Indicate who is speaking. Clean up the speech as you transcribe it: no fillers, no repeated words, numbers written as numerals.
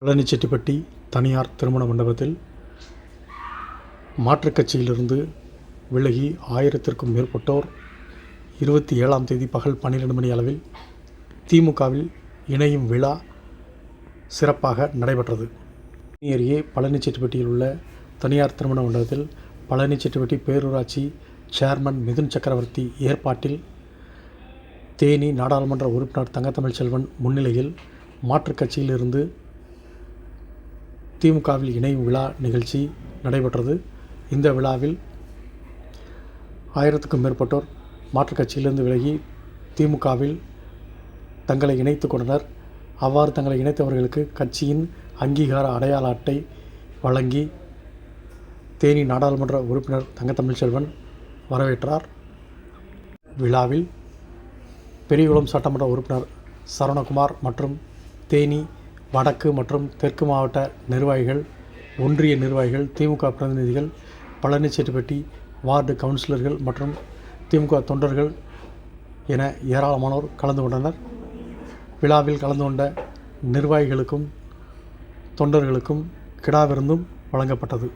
Speaker 1: பழனிச்செட்டிப்பட்டி தனியார் திருமண மண்டபத்தில் மாற்றுக் கட்சியிலிருந்து விலகி 1000க்கும் மேற்பட்டோர் 27ஆம் தேதி பகல் 12 மணி அளவில் திமுகவில் இணையும் விழா சிறப்பாக நடைபெற்றது. அருகே பழனிச்செட்டிப்பட்டியில் உள்ள தனியார் திருமண மண்டபத்தில் பழனிச்செட்டிப்பட்டி பேரூராட்சி சேர்மன் மிதுன் சக்கரவர்த்தி ஏற்பாட்டில் தேனி நாடாளுமன்ற உறுப்பினர் தங்கத்தமிழ்ச்செல்வன் முன்னிலையில் மாற்றுக் கட்சியிலிருந்து திமுகவில் இணையும் விழா நிகழ்ச்சி நடைபெற்றது. இந்த விழாவில் 1000க்கும் மேற்பட்டோர் மாற்றுக் கட்சியிலிருந்து விலகி திமுகவில் தங்களை இணைத்துக் கொண்டனர். அவ்வாறு தங்களை இணைத்தவர்களுக்கு கட்சியின் அங்கீகார அடையாள அட்டை வழங்கி தேனி நாடாளுமன்ற உறுப்பினர் தங்கத்தமிழ்ச்செல்வன் வரவேற்றார். விழாவில் பெரியகுளம் சட்டமன்ற உறுப்பினர் சரவணகுமார் மற்றும் தேனி வடக்கு மற்றும் தெற்கு மாவட்ட நிர்வாகிகள், ஒன்றிய நிர்வாகிகள், திமுக பிரதிநிதிகள், பழனிச்செட்டிப்பட்டி வார்டு கவுன்சிலர்கள் மற்றும் திமுக தொண்டர்கள் என ஏராளமானோர் கலந்து கொண்டனர். விழாவில் கலந்து கொண்ட நிர்வாகிகளுக்கும் தொண்டர்களுக்கும் கிடா விருந்தும் வழங்கப்பட்டது.